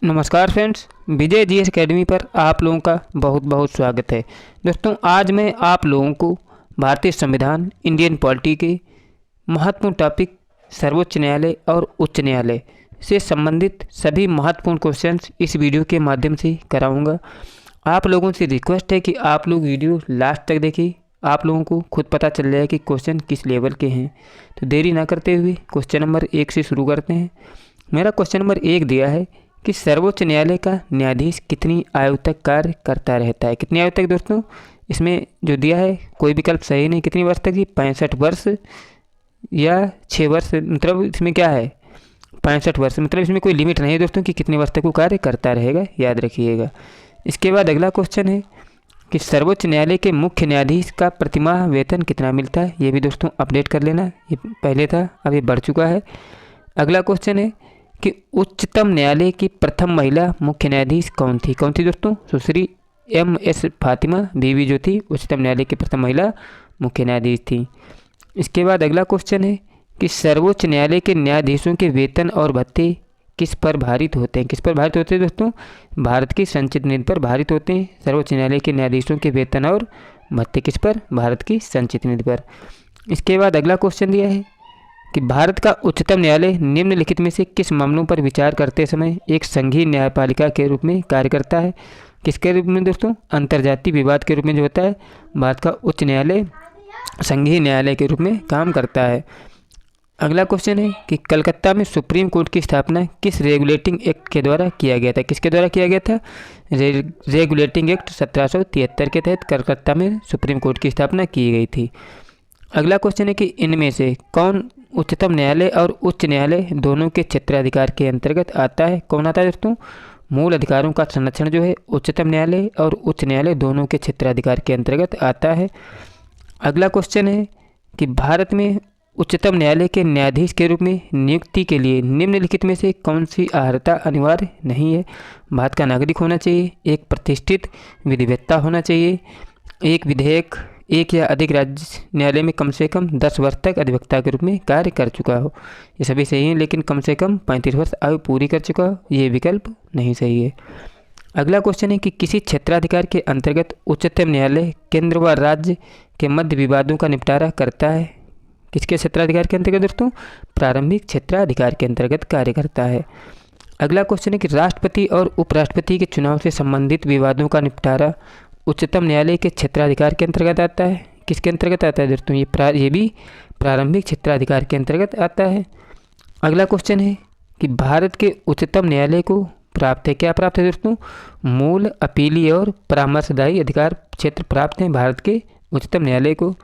नमस्कार फ्रेंड्स, विजय GS academy पर आप लोगों का बहुत बहुत स्वागत है। दोस्तों, आज मैं आप लोगों को भारतीय संविधान, इंडियन पॉलिटी के महत्वपूर्ण टॉपिक सर्वोच्च न्यायालय और उच्च न्यायालय से संबंधित सभी महत्वपूर्ण क्वेश्चंस इस वीडियो के माध्यम से कराऊंगा। आप लोगों से रिक्वेस्ट है कि आप लोग वीडियो लास्ट तक देखिए, आप लोगों को खुद पता चल जाए कि क्वेश्चन किस लेवल के हैं। तो देरी ना करते हुए क्वेश्चन नंबर 1 से शुरू करते हैं। मेरा क्वेश्चन नंबर 1 दिया है कि सर्वोच्च न्यायालय का न्यायाधीश कितनी आयु तक कार्य करता रहता है। कितनी आयु तक दोस्तों? इसमें जो दिया है कोई विकल्प सही नहीं। कितनी वर्ष तक की? 65 वर्ष या 6 वर्ष, मतलब इसमें क्या है 65 वर्ष, मतलब इसमें कोई लिमिट नहीं है दोस्तों कि कितने वर्ष तक वो कार्य करता रहेगा, याद रखिएगा। इसके बाद अगला क्वेश्चन है कि सर्वोच्च न्यायालय के मुख्य न्यायाधीश का प्रतिमाह वेतन कितना मिलता है। ये भी दोस्तों अपडेट कर लेना, ये पहले था अब ये बढ़ चुका है। अगला क्वेश्चन है कि उच्चतम न्यायालय की प्रथम महिला मुख्य न्यायाधीश कौन थी। कौन थी दोस्तों? सुश्री MS फातिमा बीवी जो थी उच्चतम न्यायालय की प्रथम महिला मुख्य न्यायाधीश थी। इसके बाद अगला क्वेश्चन है कि सर्वोच्च न्यायालय के न्यायाधीशों के वेतन और भत्ते किस पर भारित होते हैं। किस पर भारित होते हैं दोस्तों? भारत की संचित निधि पर भारित होते हैं। सर्वोच्च न्यायालय के न्यायाधीशों के वेतन और भत्ते किस पर? भारत की संचित निधि पर। इसके बाद अगला क्वेश्चन दिया है कि भारत का उच्चतम न्यायालय निम्नलिखित में से किस मामलों पर विचार करते समय एक संघीय न्यायपालिका के रूप में कार्य करता है। किसके रूप में दोस्तों? अंतर्जातीय विवाद के रूप में जो होता है भारत का उच्च न्यायालय संघीय न्यायालय के रूप में काम करता है। अगला क्वेश्चन है कि कलकत्ता में सुप्रीम कोर्ट की स्थापना किस रेगुलेटिंग एक्ट के द्वारा किया गया था। किसके द्वारा किया गया था? रेगुलेटिंग एक्ट 1773 के तहत कलकत्ता में सुप्रीम कोर्ट की स्थापना की गई थी। अगला क्वेश्चन है कि इनमें से कौन उच्चतम न्यायालय और उच्च न्यायालय दोनों के क्षेत्राधिकार के अंतर्गत आता है। कौन आता है दोस्तों? मूल अधिकारों का संरक्षण जो है उच्चतम न्यायालय और उच्च न्यायालय दोनों के क्षेत्राधिकार के अंतर्गत आता है। अगला क्वेश्चन है कि भारत में उच्चतम न्यायालय के न्यायाधीश के रूप में नियुक्ति के लिए निम्नलिखित में से कौन सी अर्हता अनिवार्य नहीं है। भारत का नागरिक होना चाहिए, एक प्रतिष्ठित विधिवेत्ता होना चाहिए, एक विधेयक एक या अधिक राज्य न्यायालय में कम से कम 10 वर्ष तक अधिवक्ता के रूप में कार्य कर चुका हो। ये सभी सही हैं, लेकिन कम से कम 35 वर्ष आयु पूरी कर चुका हो, ये विकल्प नहीं सही है। अगला क्वेश्चन है कि किसी क्षेत्राधिकार के अंतर्गत उच्चतम न्यायालय केंद्र व राज्य के मध्य विवादों का निपटारा करता है। किसके क्षेत्राधिकार के अंतर्गत दोस्तों? प्रारंभिक क्षेत्राधिकार के अंतर्गत कार्य करता है। अगला क्वेश्चन है कि राष्ट्रपति और उपराष्ट्रपति के चुनाव से संबंधित विवादों का निपटारा उच्चतम न्यायालय के क्षेत्राधिकार के अंतर्गत आता है। किसके अंतर्गत आता है दोस्तों? ये भी प्रारंभिक क्षेत्राधिकार के अंतर्गत आता है। अगला क्वेश्चन है कि भारत के उच्चतम न्यायालय को प्राप्त है, क्या प्राप्त है दोस्तों? मूल, अपीलीय और परामर्शदायी अधिकार क्षेत्र प्राप्त हैं भारत के उच्चतम न्यायालय को।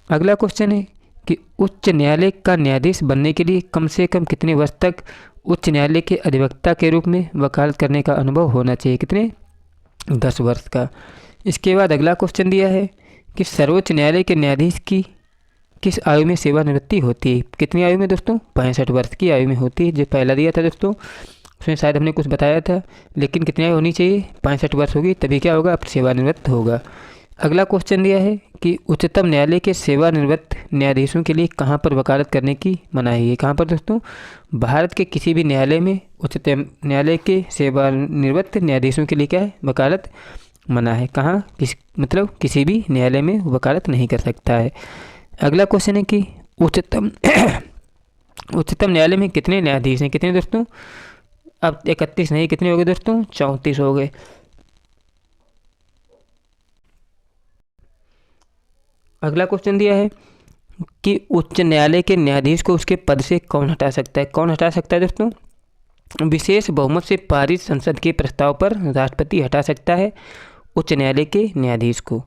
अगला क्वेश्चन है कि उच्च न्यायालय का न्यायाधीश बनने के लिए कम से कम कितने वर्ष तक उच्च न्यायालय के अधिवक्ता के रूप में वकालत करने का अनुभव होना चाहिए। कितने? 10 वर्ष का। इसके बाद अगला क्वेश्चन दिया है कि सर्वोच्च न्यायालय के न्यायाधीश की किस आयु में सेवानिवृत्ति होती है। कितनी आयु में दोस्तों? 65 वर्ष की आयु में होती है। जो पहला दिया था दोस्तों उसमें शायद हमने कुछ बताया था, लेकिन कितनी आयु होनी चाहिए? 65 वर्ष होगी, तभी क्या होगा? अब सेवानिवृत्त होगा। अगला क्वेश्चन दिया है कि उच्चतम न्यायालय के सेवानिवृत्त न्यायाधीशों के लिए कहाँ पर वकालत करने की मनाही है। कहाँ पर दोस्तों? भारत के किसी भी न्यायालय में उच्चतम न्यायालय के सेवानिवृत्त न्यायाधीशों के लिए क्या है? वकालत मना है। कहाँ? मतलब किसी भी न्यायालय में वकालत नहीं कर सकता है। अगला क्वेश्चन है कि उच्चतम न्यायालय में कितने न्यायाधीश हैं। कितने दोस्तों? अब 31 नहीं, कितने हो गए दोस्तों? 34 हो गए। अगला क्वेश्चन दिया है कि उच्च न्यायालय के न्यायाधीश को उसके पद से कौन हटा सकता है। कौन हटा सकता है दोस्तों? विशेष बहुमत से पारित संसद के प्रस्ताव पर राष्ट्रपति हटा सकता है उच्च न्यायालय के न्यायाधीश को।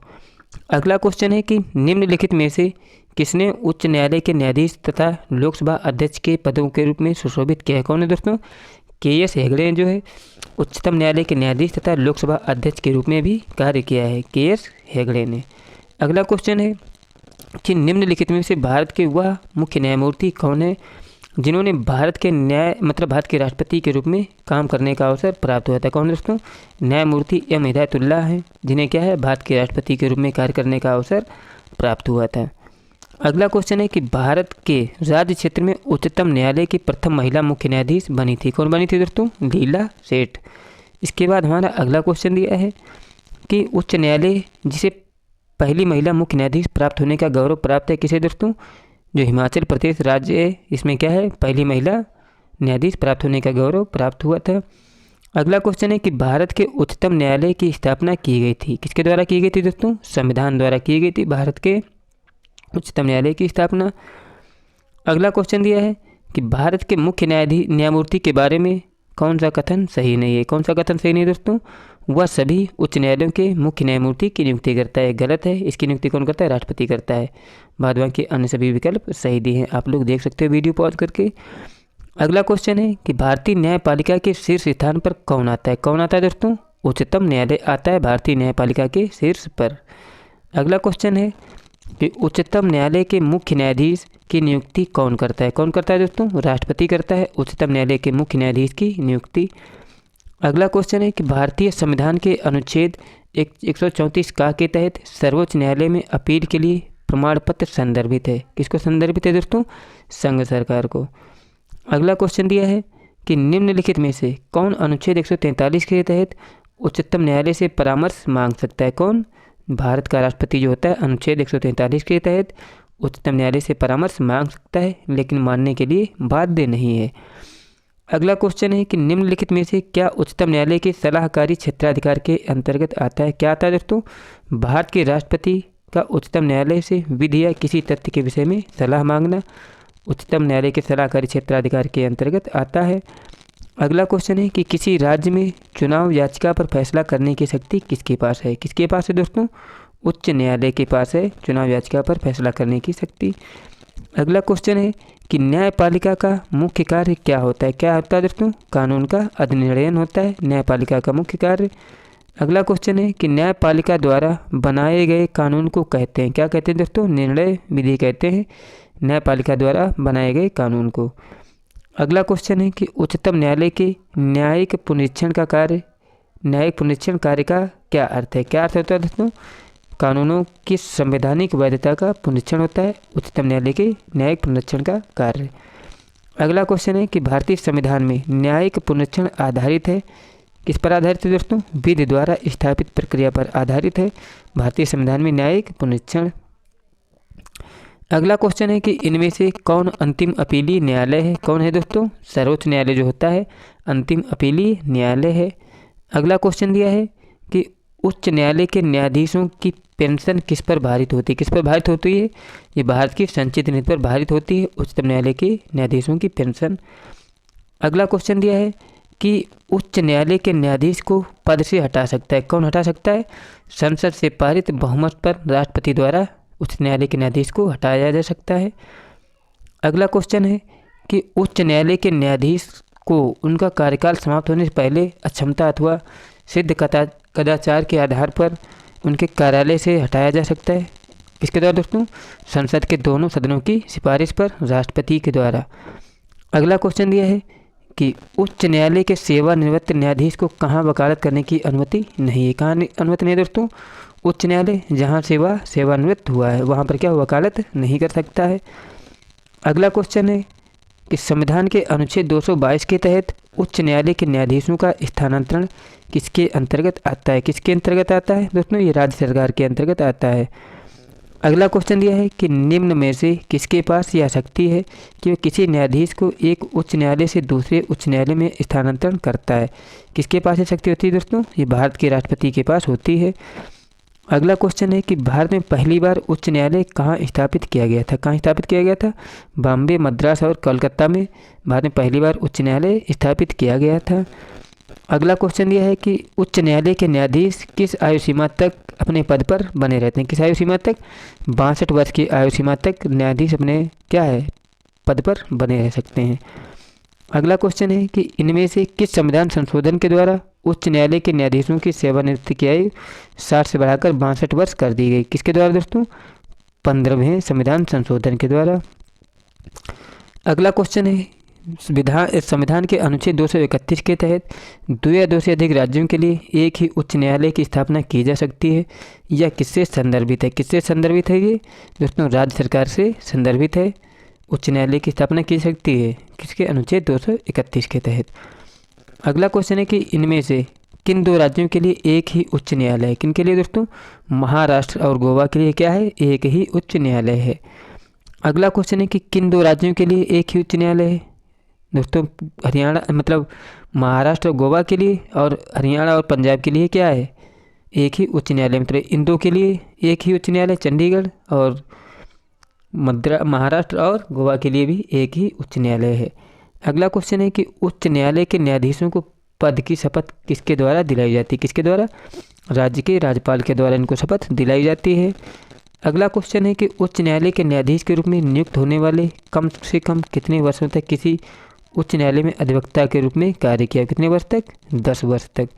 अगला क्वेश्चन है कि निम्नलिखित में से किसने उच्च न्यायालय के न्यायाधीश तथा लोकसभा अध्यक्ष के पदों के रूप में सुशोभित किया है। कौन है दोस्तों? KS हेगड़े जो है उच्चतम न्यायालय के न्यायाधीश तथा लोकसभा अध्यक्ष के रूप में भी कार्य किया है, KS हेगड़े ने। अगला क्वेश्चन है कि निम्नलिखित में से भारत के वह मुख्य न्यायमूर्ति कौन है जिन्होंने भारत के भारत के राष्ट्रपति के रूप में काम करने का अवसर प्राप्त हुआ था। कौन दोस्तों? न्यायमूर्ति M हिदायतुल्लाह हैं, जिन्हें क्या है? भारत के राष्ट्रपति के रूप में कार्य करने का अवसर प्राप्त हुआ था। अगला क्वेश्चन है कि भारत के राज्य क्षेत्र में उच्चतम न्यायालय की प्रथम महिला मुख्य न्यायाधीश बनी थी। कौन बनी थी दोस्तों? लीला सेठ। इसके बाद हमारा अगला क्वेश्चन दिया है कि उच्च न्यायालय जिसे पहली महिला मुख्य न्यायाधीश प्राप्त होने का गौरव प्राप्त है, किसे दोस्तों? जो हिमाचल प्रदेश राज्य है, इसमें क्या है? पहली महिला न्यायाधीश प्राप्त होने का गौरव प्राप्त हुआ था। अगला क्वेश्चन है कि भारत के उच्चतम न्यायालय की स्थापना की गई थी, किसके द्वारा की गई थी दोस्तों? संविधान द्वारा की गई थी भारत के उच्चतम न्यायालय की स्थापना। अगला क्वेश्चन दिया है कि भारत के मुख्य न्यायमूर्ति के बारे में कौन सा कथन सही नहीं है? कौन सा कथन सही नहीं है दोस्तों? वह सभी उच्च न्यायालयों के मुख्य न्यायमूर्ति की नियुक्ति करता है। गलत है, इसकी नियुक्ति कौन करता है? राष्ट्रपति करता है। बाद बाकी अन्य सभी विकल्प सही दिए हैं, आप लोग देख सकते हो वीडियो पॉज करके। अगला क्वेश्चन है कि भारतीय न्यायपालिका के शीर्ष स्थान पर कौन आता है? कौन आता है दोस्तों? उच्चतम न्यायालय आता है भारतीय न्यायपालिका के शीर्ष पर। अगला क्वेश्चन है कि उच्चतम न्यायालय के मुख्य न्यायाधीश की नियुक्ति कौन करता है? कौन करता है दोस्तों? राष्ट्रपति करता है उच्चतम न्यायालय के मुख्य न्यायाधीश की नियुक्ति। अगला क्वेश्चन है कि भारतीय संविधान के अनुच्छेद 134 का के तहत सर्वोच्च न्यायालय में अपील के लिए प्रमाण पत्र संदर्भित है। किसको संदर्भित है दोस्तों? संघ सरकार को। अगला क्वेश्चन दिया है कि निम्नलिखित में से कौन अनुच्छेद 143 के तहत उच्चतम न्यायालय से परामर्श मांग सकता है? कौन? भारत का राष्ट्रपति जो होता है अनुच्छेद 143 के तहत उच्चतम न्यायालय से परामर्श मांग सकता है, लेकिन मानने के लिए बाध्य नहीं है। अगला क्वेश्चन है कि निम्नलिखित में से क्या उच्चतम न्यायालय के सलाहकारी क्षेत्राधिकार के अंतर्गत आता है? क्या आता है दोस्तों? भारत के राष्ट्रपति का उच्चतम न्यायालय से विधि या किसी तथ्य के विषय में सलाह मांगना उच्चतम न्यायालय के सलाहकारी क्षेत्राधिकार के अंतर्गत आता है। अगला क्वेश्चन है कि किसी राज्य में चुनाव याचिका पर फैसला करने की शक्ति किसके पास है? किसके पास है दोस्तों? उच्च न्यायालय के पास है चुनाव याचिका पर फैसला करने की शक्ति। अगला क्वेश्चन है कि न्यायपालिका का मुख्य कार्य क्या होता है? क्या होता है दोस्तों? कानून का अधिनिर्णय होता है न्यायपालिका का मुख्य कार्य। अगला क्वेश्चन है कि न्यायपालिका द्वारा बनाए गए कानून को कहते हैं, क्या कहते हैं दोस्तों? निर्णय विधि कहते हैं न्यायपालिका द्वारा बनाए गए कानून को। अगला क्वेश्चन है कि उच्चतम न्यायालय के न्यायिक पुनरीक्षण कार्य का क्या अर्थ है? क्या अर्थ होता है दोस्तों? कानूनों की संवैधानिक वैधता का पुनरीक्षण होता है उच्चतम न्यायालय के न्यायिक पुनरीक्षण का कार्य। अगला क्वेश्चन है कि भारतीय संविधान में न्यायिक पुनरीक्षण आधारित है, किस पर आधारित है दोस्तों? विधि द्वारा स्थापित प्रक्रिया पर आधारित है भारतीय संविधान में न्यायिक पुनरीक्षण। अगला क्वेश्चन है कि इनमें से कौन अंतिम अपीलीय न्यायालय है? कौन है दोस्तों? सर्वोच्च न्यायालय जो होता है अंतिम अपीलीय न्यायालय है। अगला क्वेश्चन दिया है कि उच्च न्यायालय के न्यायाधीशों की पेंशन किस पर भारित होती है? किस पर भारित होती है? ये भारत की संचित नीति पर भारित होती है उच्चतम न्यायालय के न्यायाधीशों की पेंशन। अगला क्वेश्चन दिया है कि उच्च न्यायालय के न्यायाधीश को पद से हटा सकता है, कौन हटा सकता है? संसद से पारित बहुमत पर राष्ट्रपति द्वारा उच्च न्यायालय के न्यायाधीश को हटाया जा सकता है। अगला क्वेश्चन है कि उच्च न्यायालय के न्यायाधीश को उनका कार्यकाल समाप्त होने से पहले अक्षमता अथवा सिद्ध कदाचार के आधार पर उनके कार्यालय से हटाया जा सकता है। किसके द्वारा दोस्तों? संसद के दोनों सदनों की सिफारिश पर राष्ट्रपति के द्वारा। अगला क्वेश्चन दिया है कि उच्च न्यायालय के सेवानिवृत्त न्यायाधीश को कहाँ वकालत करने की अनुमति नहीं है? कहाँ अनुमति नहीं है दोस्तों? उच्च न्यायालय जहाँ सेवानिवृत्त हुआ है वहाँ पर क्या वकालत नहीं कर सकता है। अगला क्वेश्चन है कि संविधान के अनुच्छेद 222 के तहत उच्च न्यायालय के न्यायाधीशों का स्थानांतरण किसके अंतर्गत आता है? किसके अंतर्गत आता है दोस्तों? ये राज्य सरकार के अंतर्गत आता है। अगला क्वेश्चन दिया है कि निम्न में से किसके पास यह शक्ति है कि वह किसी न्यायाधीश को एक उच्च न्यायालय से दूसरे उच्च न्यायालय में स्थानांतरण करता है? किसके पास यह शक्ति होती है दोस्तों? ये भारत के राष्ट्रपति के पास होती है। अगला क्वेश्चन है कि भारत में पहली बार उच्च न्यायालय कहाँ स्थापित किया गया था? कहाँ स्थापित किया गया था? बॉम्बे, मद्रास और कोलकाता में भारत में पहली बार उच्च न्यायालय स्थापित किया गया था। अगला क्वेश्चन यह है कि उच्च न्यायालय के न्यायाधीश किस आयु सीमा तक अपने पद पर बने रहते हैं? किस आयु सीमा तक? 62 वर्ष की आयु सीमा तक न्यायाधीश अपने क्या है पद पर बने रह सकते हैं। अगला क्वेश्चन है कि इनमें से किस संविधान संशोधन के द्वारा उच्च न्यायालय के न्यायाधीशों की सेवानिवृत्ति की आयु 60 से बढ़ाकर 62 वर्ष कर दी गई? किसके द्वारा दोस्तों? 15वें संविधान संशोधन के द्वारा। अगला क्वेश्चन है संविधान के अनुच्छेद 231 के तहत 2 या 2 से अधिक राज्यों के लिए एक ही उच्च न्यायालय की स्थापना की जा सकती है। यह किससे संदर्भित है? किससे संदर्भित है? ये दोस्तों राज्य सरकार से संदर्भित है। उच्च न्यायालय की स्थापना की सकती है किसके? अनुच्छेद 231 के तहत। अगला क्वेश्चन है कि इनमें से किन 2 राज्यों के लिए एक ही उच्च न्यायालय है? किन के लिए दोस्तों? महाराष्ट्र और गोवा के लिए क्या है? एक ही उच्च न्यायालय है। अगला क्वेश्चन है कि किन 2 राज्यों के लिए एक ही उच्च न्यायालय है? दोस्तों हरियाणा मतलब महाराष्ट्र और गोवा के लिए, और हरियाणा और पंजाब के लिए क्या है? एक ही उच्च न्यायालय। मतलब इन 2 के लिए एक ही उच्च न्यायालय, चंडीगढ़, और महाराष्ट्र और गोवा के लिए भी एक ही उच्च न्यायालय है। अगला क्वेश्चन है कि उच्च न्यायालय के न्यायाधीशों को पद की शपथ किसके द्वारा दिलाई जाती है? किसके द्वारा? राज्य के राज्यपाल के द्वारा इनको शपथ दिलाई जाती है। अगला क्वेश्चन है कि उच्च न्यायालय के न्यायाधीश के रूप में नियुक्त होने वाले कम से कम कितने वर्षों तक किसी उच्च न्यायालय में अधिवक्ता के रूप में कार्य किया? कितने वर्ष तक? 10 वर्ष तक।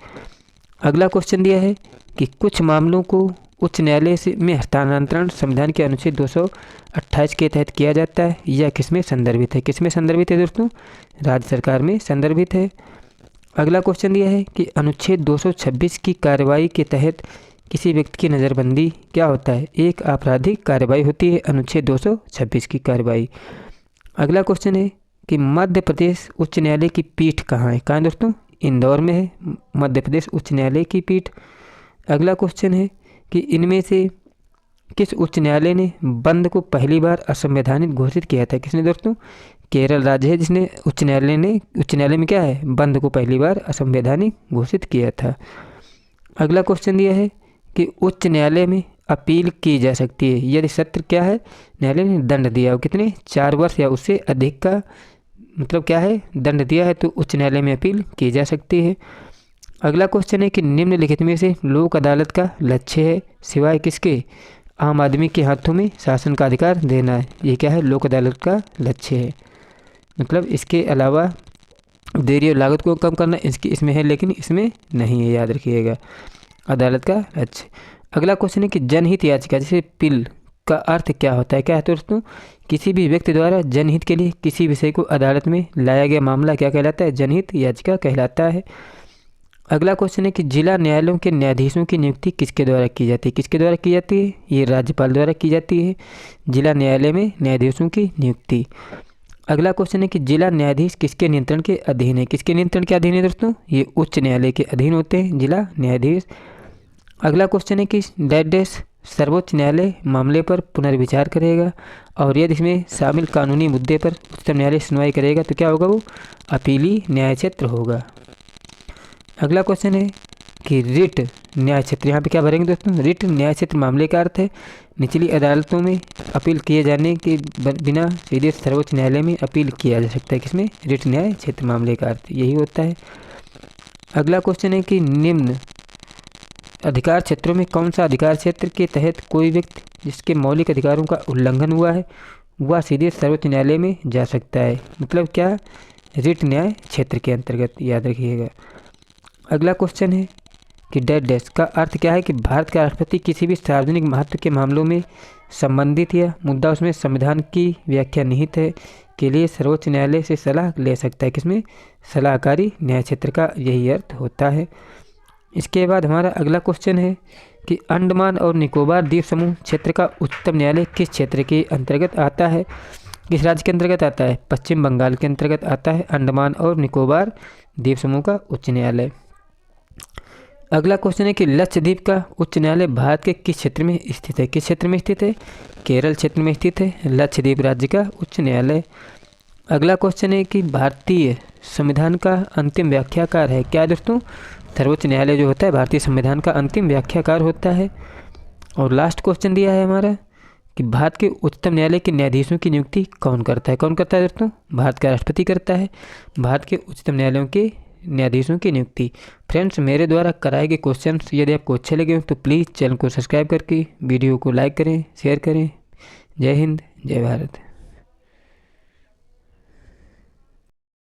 अगला क्वेश्चन दिया है कि कुछ मामलों को उच्च न्यायालय से में हस्तांतरण संविधान के अनुच्छेद 228 के तहत किया जाता है। यह किसमें संदर्भित है? किसमें संदर्भित है दोस्तों? राज्य सरकार में संदर्भित है। अगला क्वेश्चन दिया है कि अनुच्छेद 226 की कार्रवाई के तहत किसी व्यक्ति की नज़रबंदी क्या होता है? एक आपराधिक कार्रवाई होती है अनुच्छेद 226 की कार्रवाई। अगला क्वेश्चन है कि मध्य प्रदेश उच्च न्यायालय की पीठ कहाँ है? कहाँ है दोस्तों? इंदौर में है मध्य प्रदेश उच्च न्यायालय की पीठ। अगला क्वेश्चन है कि इनमें से किस उच्च न्यायालय ने बंद को पहली बार असंवैधानिक घोषित किया था? किसने दोस्तों? केरल राज्य है जिसने उच्च न्यायालय में क्या है? बंद को पहली बार असंवैधानिक घोषित किया था। अगला क्वेश्चन दिया है कि उच्च न्यायालय में अपील की जा सकती है यदि सत्र क्या है? न्यायालय ने दंड दिया हो, कितने? 4 वर्ष या उससे अधिक का मतलब क्या है? दंड दिया है, तो उच्च न्यायालय में अपील की जा सकती है। अगला क्वेश्चन है कि निम्नलिखित में से लोक अदालत का लक्ष्य है सिवाय किसके? आम आदमी के हाथों में शासन का अधिकार देना है। ये क्या है? लोक अदालत का लक्ष्य है। मतलब इसके अलावा देरी और लागत को कम करना इसमें है, लेकिन इसमें नहीं है, याद रखिएगा, अदालत का लक्ष्य। अगला क्वेश्चन है कि जनहित याचिका जैसे पिल का अर्थ क्या होता है? क्या है दोस्तों? किसी भी व्यक्ति द्वारा जनहित के लिए किसी विषय को अदालत में लाया गया मामला क्या कहलाता है? जनहित याचिका कहलाता है। अगला क्वेश्चन है कि जिला न्यायालयों के न्यायाधीशों की नियुक्ति किसके द्वारा की जाती है? किसके द्वारा की जाती है? ये राज्यपाल द्वारा की जाती है, जिला न्यायालय में न्यायाधीशों की नियुक्ति। अगला क्वेश्चन है कि जिला न्यायाधीश किसके नियंत्रण के अधीन है? किसके नियंत्रण के अधीन है दोस्तों? ये उच्च न्यायालय के अधीन होते हैं जिला न्यायाधीश। अगला क्वेश्चन है कि डैश सर्वोच्च न्यायालय मामले पर पुनर्विचार करेगा, और यदि इसमें शामिल कानूनी मुद्दे पर उच्चतम न्यायालय सुनवाई करेगा तो क्या होगा? वो अपीली न्याय क्षेत्र होगा। अगला क्वेश्चन है कि रिट न्याय क्षेत्र, यहाँ पे क्या भरेंगे दोस्तों? रिट न्याय क्षेत्र मामले का अर्थ है निचली अदालतों में अपील किए जाने के बिना सीधे सर्वोच्च न्यायालय में अपील किया जा सकता है। किसमें? रिट न्याय क्षेत्र मामले का अर्थ यही होता है। अगला क्वेश्चन है कि निम्न अधिकार क्षेत्रों में कौन सा अधिकार क्षेत्र के तहत कोई व्यक्ति जिसके मौलिक अधिकारों का उल्लंघन हुआ है वह सीधे सर्वोच्च न्यायालय में जा सकता है? मतलब क्या? रिट न्याय क्षेत्र के अंतर्गत, याद रखिएगा। अगला क्वेश्चन है कि डैश का अर्थ क्या है? कि भारत का राष्ट्रपति किसी भी सार्वजनिक महत्व के मामलों में संबंधित या मुद्दा उसमें संविधान की व्याख्या निहित है के लिए सर्वोच्च न्यायालय से सलाह ले सकता है। किसमें? सलाहकारी न्याय क्षेत्र का यही अर्थ होता है। इसके बाद हमारा अगला क्वेश्चन है कि अंडमान और निकोबार द्वीप समूह क्षेत्र का उच्चतम न्यायालय किस क्षेत्र के अंतर्गत आता है? किस राज्य के अंतर्गत आता है? पश्चिम बंगाल के अंतर्गत आता है अंडमान और निकोबार द्वीप समूह का उच्च न्यायालय। अगला क्वेश्चन है कि लक्षद्वीप का उच्च न्यायालय भारत के किस क्षेत्र में स्थित है? किस क्षेत्र में स्थित है? केरल क्षेत्र में स्थित है लक्षद्वीप राज्य का उच्च न्यायालय। अगला क्वेश्चन है कि भारतीय संविधान का अंतिम व्याख्याकार है क्या दोस्तों? सर्वोच्च न्यायालय जो होता है भारतीय संविधान का अंतिम व्याख्याकार होता है। और लास्ट क्वेश्चन दिया है हमारा कि भारत के उच्चतम न्यायालय के न्यायाधीशों की नियुक्ति कौन करता है? कौन करता है दोस्तों? भारत का राष्ट्रपति करता है भारत के उच्चतम न्यायालयों के न्यायाधीशों की नियुक्ति। फ्रेंड्स, मेरे द्वारा कराए गए क्वेश्चंस यदि आपको अच्छे लगे हो तो प्लीज़ चैनल को सब्सक्राइब करके वीडियो को लाइक करें, शेयर करें। जय हिंद, जय भारत।